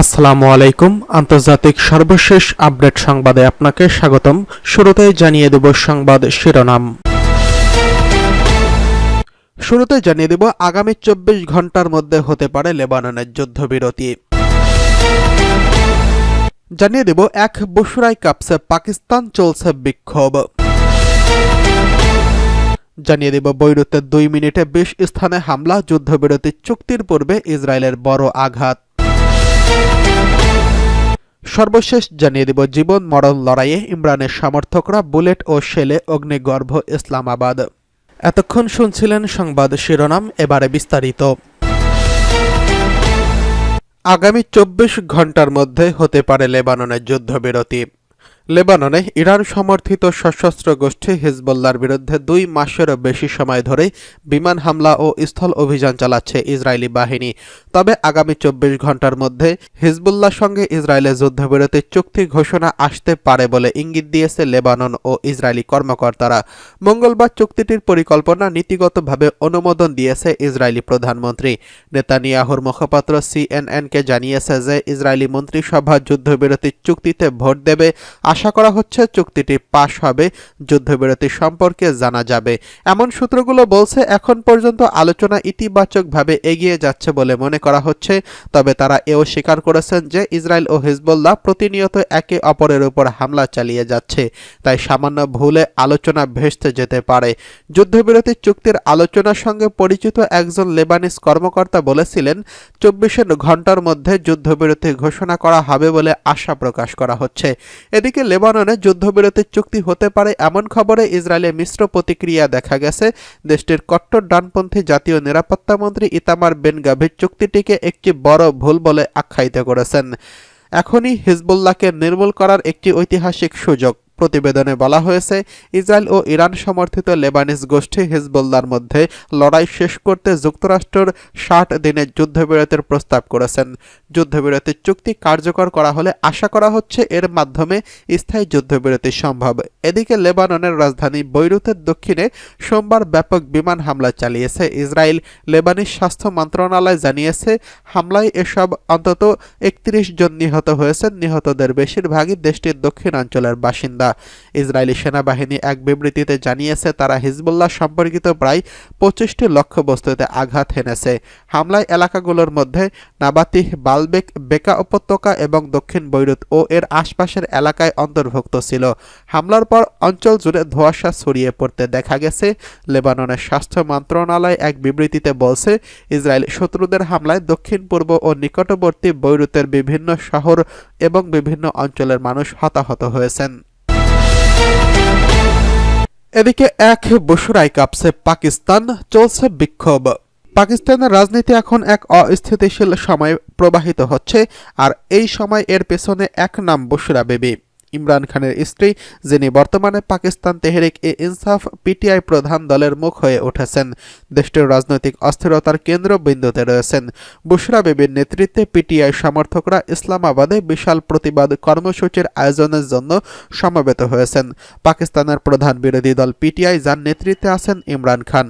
আসসালামু আলাইকুম। আন্তর্জাতিক সর্বশেষ আপডেট সংবাদে আপনাকে স্বাগতম। শুরুতেই জানিয়ে দেব সংবাদ শিরোনাম। শুরুতে জানিয়ে দেব আগামী 24 ঘন্টার মধ্যে হতে পারে লেবাননের যুদ্ধবিরতি। জানিয়ে দেব এক বসুরায় কাঁপছে পাকিস্তান, চলছে বিক্ষোভ। জানিয়ে দেব বৈরুতে 2 মিনিটে 20 স্থানে হামলা, যুদ্ধবিরতি চুক্তির পূর্বে ইসরায়েলের বড় আঘাত। সর্বশেষ জানিয়ে দেব জীবন মরণ লড়াইয়ে ইমরানের সমর্থকরা বুলেট ও শেলে অগ্নিগর্ভ ইসলামাবাদ। এতক্ষণ শুনছিলেন সংবাদ শিরোনাম, এবারে বিস্তারিত। আগামী 24 ঘন্টার মধ্যে হতে পারে লেবাননের যুদ্ধবিরতি। লেবাননে ইরান সমর্থিত সশস্ত্র গোষ্ঠী হিজবুল্লাহর বিরুদ্ধে 2 মাসেরও বেশি সময় ধরে বিমান হামলা ও স্থল অভিযান চালাচ্ছে ইসরায়েলি বাহিনী। তবে আগামী 24 ঘন্টার মধ্যে হিজবুল্লাহর সঙ্গে ইসরায়েলের যুদ্ধবিরতির চুক্তি ঘোষণা আসতে পারে বলে ইঙ্গিত দিয়েছে লেবানন ও ইসরায়েলি কর্মকর্তারা। মঙ্গলবার চুক্তিটির পরিকল্পনা নীতিগতভাবে অনুমোদন দিয়েছে ইসরায়েলি প্রধানমন্ত্রী। নেতানিয়াহুর মুখপাত্র সিএনএনকে জানিয়েছে যে ইসরায়েলি মন্ত্রিসভা যুদ্ধবিরতির চুক্তিতে ভোট দেবে। আশা করা হচ্ছে চুক্তিটি পাশ হবে, যুদ্ধবিরতি সম্পর্কে জানা যাবে। এমন সূত্রগুলো বলছে এখন পর্যন্ত আলোচনা ইতিবাচকভাবে এগিয়ে যাচ্ছে বলে মনে করা হচ্ছে। তবে তারা এও স্বীকার করেছেন যে ইসরায়েল ও হিজবুল্লাহ প্রতিনিয়ত একে অপরের উপর হামলা চালিয়ে যাচ্ছে, তাই সামান্য ভুলে আলোচনা ভেস্তে যেতে পারে। যুদ্ধবিরতি চুক্তির আলোচনার সঙ্গে পরিচিত একজন লেবানিজ কর্মকর্তা বলেছিলেন 24 ঘন্টার মধ্যে যুদ্ধবিরতি ঘোষণা করা হবে বলে আশা প্রকাশ করা হচ্ছে। এদিকে লেবাননে যুদ্ধবিরতির চুক্তি হতে পারে এমন খবরে ইসরায়েলে মিশ্র প্রতিক্রিয়া দেখা গেছে। দেশটির কট্টর ডানপন্থী জাতীয় নিরাপত্তা মন্ত্রী ইতামার বেন গাভির চুক্তিটিকে একটি বড় ভুল বলে আখ্যায়িত করেছেন। এখনই হিজবুল্লাহকে নির্মূল করার একটি ঐতিহাসিক সুযোগ। প্রতিবেদনে বলা হয়েছে ইসরায়েল ও ইরান সমর্থিত লেবানিজ গোষ্ঠী হিজবুল্লাহর মধ্যে লড়াই শেষ করতে যুক্তরাষ্ট্রের 60 দিনের যুদ্ধবিরতির প্রস্তাব করেছেন। যুদ্ধবিরতির চুক্তি কার্যকর করা হলে আশা করা হচ্ছে এর মাধ্যমে স্থায়ী যুদ্ধবিরতি সম্ভব। এদিকে লেবাননের রাজধানী বৈরুতের দক্ষিণে সোমবার ব্যাপক বিমান হামলা চালিয়েছে ইসরায়েল। লেবানিজ স্বাস্থ্য মন্ত্রণালয় জানিয়েছে হামলায় এসব অন্তত 31 জন নিহত হয়েছেন। নিহতদের বেশিরভাগই দেশটির দক্ষিণাঞ্চলের বাসিন্দা। ইসরায়েলি সেনাবাহিনী এক বিবৃতিতে জানিয়েছে তারা হিজবুল্লাহ সম্পর্কিত প্রায় 25টি লক্ষ্যবস্তুতে আঘাত হেনেছে। হামলায় এলাকাগুলোর মধ্যে নাবাতিহ, বালবেক, বেকা উপত্যকা এবং দক্ষিণ বৈরুত ও এর আশপাশের এলাকায় অন্তর্ভুক্ত ছিল। হামলার পর অঞ্চল জুড়ে ধোঁয়াশা ছড়িয়ে পড়তে দেখা গেছে। লেবাননের স্বাস্থ্য মন্ত্রণালয় এক বিবৃতিতে বলছে ইসরায়েল শত্রুদের হামলায় দক্ষিণ পূর্ব ও নিকটবর্তী বৈরুতের বিভিন্ন শহর এবং বিভিন্ন অঞ্চলের মানুষ হতাহত হয়েছেন। এদিকে এক বসুরায় কাঁপছে পাকিস্তান, চলছে বিক্ষোভ। পাকিস্তানের রাজনীতি এখন এক অস্থিতিশীল সময় প্রবাহিত হচ্ছে, আর এই সময় এর পেছনে এক নাম বসুরা বিবি, ইমরান খানের স্ত্রী, যিনি বর্তমানে পাকিস্তান তেহরিক-ই-ইনসাফ পিটিআই প্রধান দলের মুখ হয়ে উঠেছেন। দেশটির রাজনৈতিক অস্থিরতার কেন্দ্রবিন্দুতে রয়েছেন। বুশরা বিবির নেতৃত্বে পিটিআই সমর্থকরা ইসলামাবাদে বিশাল প্রতিবাদ কর্মসূচির আয়োজনের জন্য সমবেত হয়েছেন। পাকিস্তানের প্রধান বিরোধী দল পিটিআই, যার নেতৃত্বে আছেন ইমরান খান,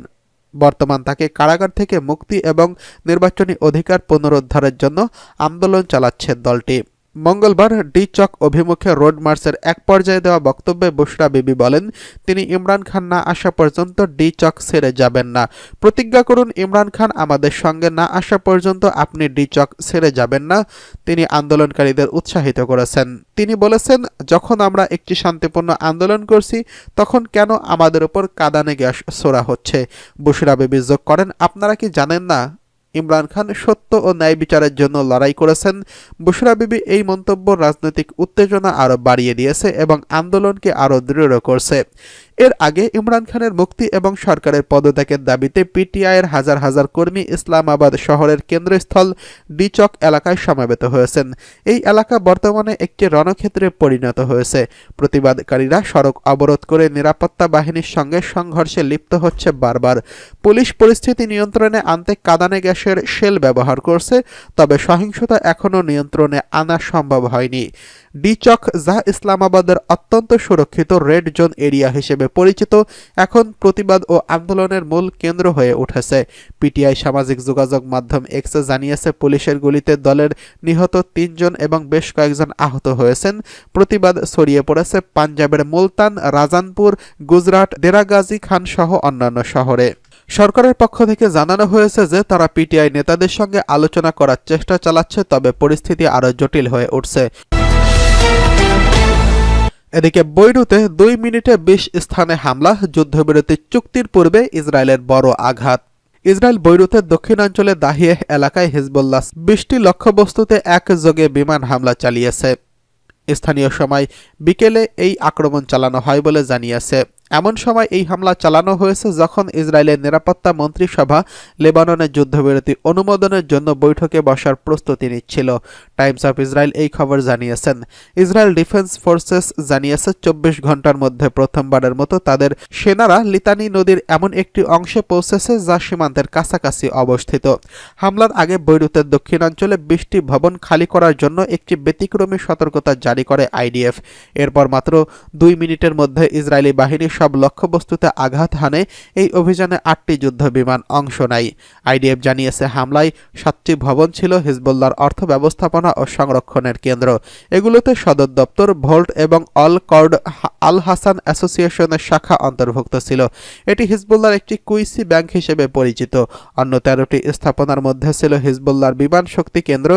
বর্তমান তাকে কারাগার থেকে মুক্তি এবং নির্বাচনী অধিকার পুনরুদ্ধারের জন্য আন্দোলন চালাচ্ছে দলটি। মঙ্গলবার ডি চক অভিমুখে রোড মার্চের এক পর্যায়ে দেওয়া বক্তব্যে বুশরা বিবি বলেন তিনি ইমরান খান না আসা পর্যন্ত ডি চক ছেড়ে যাবেন না। প্রতিজ্ঞা করুন ইমরান খান আমাদের সঙ্গে না আসা পর্যন্ত আপনি ডি চক ছেড়ে যাবেন না। তিনি আন্দোলনকারীদের উৎসাহিত করেছেন। তিনি বলেছেন যখন আমরা একটি শান্তিপূর্ণ আন্দোলন করছি তখন কেন আমাদের উপর কাঁদানে গ্যাস ছোড়া হচ্ছে। বুশরা বিবি যোগ করেন আপনারা কি জানেন না ইমরান খান সত্য ও ন্যায় বিচারের জন্য লড়াই করেছেন। বুশরা বিবি এই মন্তব্য রাজনৈতিক উত্তেজনা আরও বাড়িয়ে দিয়েছে এবং আন্দোলনকে আরও দৃঢ় করছে। এর আগে ইমরান খানের মুক্তি এবং সরকারের পদত্যাগের দাবিতে পিটিআইয়ের হাজার হাজার কর্মী ইসলামাবাদ শহরের কেন্দ্রস্থল ডি চক এলাকায় সমবেত হয়েছেন। এই এলাকা বর্তমানে একটি রণক্ষেত্রে পরিণত হয়েছে। প্রতিবাদকারীরা সড়ক অবরোধ করে নিরাপত্তা বাহিনীর সঙ্গে সংঘর্ষে লিপ্ত হচ্ছে বারবার। পুলিশ পরিস্থিতি নিয়ন্ত্রণে আনতে কাঁদানে গ্যাসের শেল ব্যবহার করছে, তবে সহিংসতা এখনও নিয়ন্ত্রণে আনা সম্ভব হয়নি। ডি চক, যা ইসলামাবাদের অত্যন্ত সুরক্ষিত রেড জোন এরিয়া হিসেবে পরিচিত, এখন প্রতিবাদ ও আন্দোলনের মূল কেন্দ্র হয়ে উঠেছে। পিটিআই সামাজিক যোগাযোগ মাধ্যম এক্সে জানিয়েছে, পুলিশের গুলিতে দলের নিহত ৩ জন এবং বেশ কয়েকজন আহত হয়েছেন। প্রতিবাদ ছড়িয়ে পড়েছে পাঞ্জাবের মুলতান, রাজানপুর, গুজরাট, দেরাগাজী খান সহ অন্যান্য শহরে। সরকারের পক্ষ থেকে জানানো হয়েছে যে তারা পিটিআই নেতাদের সঙ্গে আলোচনা করার চেষ্টা চালাচ্ছে, তবে পরিস্থিতি আরও জটিল হয়ে উঠছে। এদিকে বৈরুতে ২ মিনিটে ২০ স্থানে হামলা, যুদ্ধবিরতি চুক্তির পূর্বে ইসরায়েলের বড় আঘাত। ইসরায়েল বৈরুতের দক্ষিণাঞ্চলে দাহিয়েহ এলাকায় হিজবুল্লাহ ২০টি লক্ষ্যবস্তুতে একযোগে বিমান হামলা চালিয়েছে। স্থানীয় সময় বিকেলে এই আক্রমণ চালানো হয় বলে জানিয়েছে। এমন সময় এই হামলা চালানো হয়েছে যখন ইসরায়েলের নিরাপত্তা মন্ত্রিসভা লেবাননের যুদ্ধবিরতি অনুমোদনের জন্য বৈঠকে বসার প্রস্তুতি নিচ্ছিল। টাইমস অফ ইসরায়েল এই খবর জানিয়েছেন। ইসরায়েল ডিফেন্স ফোর্সেস জানিয়েছে ২৪ ঘন্টার মধ্যে প্রথমবারের মতো তাদের সেনারা লিতানি নদীর এমন একটি অংশে পৌঁছেছে যা সীমান্তের কাছাকাছি অবস্থিত। হামলার আগে বৈরুতের দক্ষিণাঞ্চলে ২০টি ভবন খালি করার জন্য একটি ব্যতিক্রমী সতর্কতা জারি করে আইডিএফ। এরপর মাত্র ২ মিনিটের মধ্যে ইসরায়েলি বাহিনী সব লক্ষ্যবস্তুতে আঘাত হানে। এই অভিযানে ৮টি যুদ্ধ বিমান অংশ নেয়। আইডিএফ জানিয়েছে, হামলায় ৭টি ভবন ছিল হিজবুল্লাহর অর্থ ব্যবস্থাপনা ও সংরক্ষণের কেন্দ্র। এগুলোতে সদর দপ্তর, ভোল্ট এবং অল কর্ড আল হাসান অ্যাসোসিয়েশনের শাখা অন্তর্ভুক্ত ছিল। এটি হিজবুল্লাহর একটি কুইসি ব্যাংক হিসেবে পরিচিত। অন্য ১৩টি স্থাপনার মধ্যে ছিল হিজবুল্লাহর বিমান শক্তি কেন্দ্র,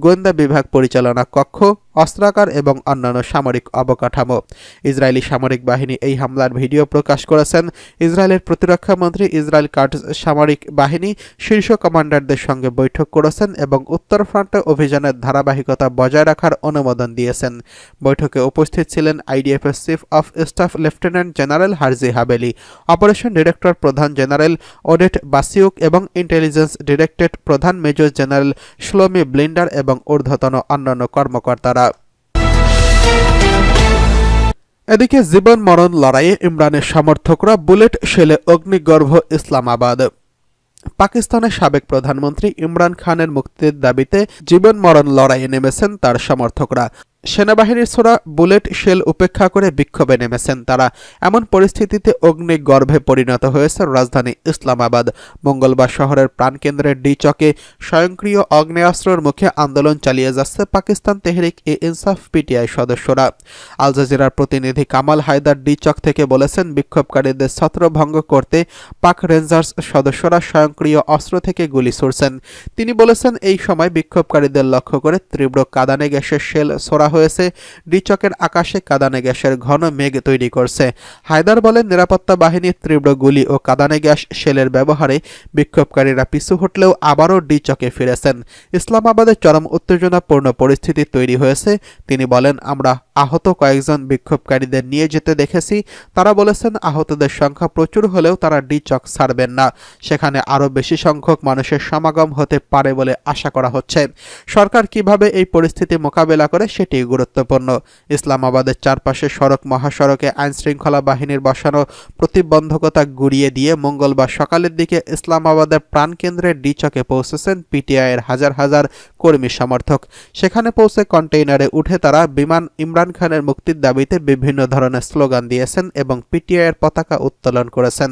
গোয়েন্দা বিভাগ পরিচালনা কক্ষ, অস্ত্রাগার এবং অন্যান্য সামরিক অবকাঠামো। ইসরায়েলি সামরিক বাহিনী এই হামলার ভিডিও প্রকাশ করেছেন। ইসরায়েলের প্রতিরক্ষা মন্ত্রী ইসরায়েল কাটজ সামরিক বাহিনী শীর্ষ কমান্ডারদের সঙ্গে বৈঠক করেছেন এবং উত্তর ফ্রন্টে অভিযানের ধারাবাহিকতা বজায় রাখার অনুমোদন দিয়েছেন। বৈঠকে উপস্থিত ছিলেন আইডিএফের chief of staff lieutenant general Herzi Halevi, operation director প্রধান জেনারেল ওডেট বাসিউক এবং ইন্টেলিজেন্স ডিরেক্টরেট প্রধান মেজর জেনারেল শ্লোমি ব্লিন্ডার এবং ঊর্ধ্বতন অন্যান্য কর্মকর্তারা। এদিকে জীবন মরণ লড়াইয়ে ইমরানের সমর্থকরা বুলেট শেলে অগ্নিগর্ভ ইসলামাবাদ। পাকিস্তানের সাবেক প্রধানমন্ত্রী ইমরান খানের মুক্তির দাবিতে জীবন মরণ লড়াইয়ে নেমেছেন তার সমর্থকরা। সেনাবাহিনীর ছোড়া বুলেট শেল উপেক্ষা করে বিক্ষোভে নেমেছেন তারা। এমন পরিস্থিতিতে অগ্নিগর্ভে পরিণত হয়েছে রাজধানী ইসলামাবাদ। মঙ্গলবার শহরের প্রাণকেন্দ্রের ডি চকে স্বয়ংক্রিয় আগ্নেয়াস্ত্রের মুখে আন্দোলন চালিয়ে যাচ্ছে পাকিস্তান তেহরিক ই ইনসাফ পিটিআই সদস্যরা। আল জাজিরার প্রতিনিধি কামাল হায়দার ডি চক থেকে বলেছেন, বিক্ষোভকারীদের ছত্রভঙ্গ করতে পাক রেঞ্জার্স সদস্যরা স্বয়ংক্রিয় অস্ত্র থেকে গুলি ছুড়ছেন। তিনি বলেছেন, এই সময় বিক্ষোভকারীদের লক্ষ্য করে তীব্র কাঁদানে গ্যাসের শেল ছোড়া হয়েছে। ডিচকের আকাশে কাঁদানে গ্যাসের ঘন মেঘ তৈরি করছে। হায়দার বলেন, নিরাপত্তা বাহিনীর তীব্র গুলি ও কাঁদানে গ্যাস শেলের ব্যবহারে বিক্ষোভকারীরা পিছু হটলেও আবারও ডিচকে ফিরেছেন। ইসলামাবাদে চরম উত্তেজনাপূর্ণ পরিস্থিতি তৈরি হয়েছে। তিনি বলেন, আমরা আহত কয়েকজন বিক্ষোভকারীদের নিয়ে যেতে দেখেছি। তারা বলেছেন, আহতদের সংখ্যা প্রচুর হলেও তারা ডিচক ছাড়বেন না। সেখানে আরও বেশি সংখ্যক মানুষের সমাগম হতে পারে বলে আশা করা হচ্ছে। সরকার কিভাবে এই পরিস্থিতি মোকাবেলা করে সেটি গুরুত্বপূর্ণ। ইসলামাবাদের চারপাশে সড়ক মহাসড়কে আইনশৃঙ্খলা বাহিনীর বসানো প্রতিবন্ধকতা গুড়িয়ে দিয়ে মঙ্গলবার সকালের দিকে ইসলামাবাদের প্রাণকেন্দ্রে ডিচকে পৌঁছেছেন পিটিআইয়ের হাজার হাজার কর্মী সমর্থক। সেখানে পৌঁছে কন্টেইনারে উঠে তারা বিমান ইমরান খানের মুক্তির দাবিতে বিভিন্ন ধরনের স্লোগান দিয়েছেন এবং পিটিআইয়ের পতাকা উত্তোলন করেছেন।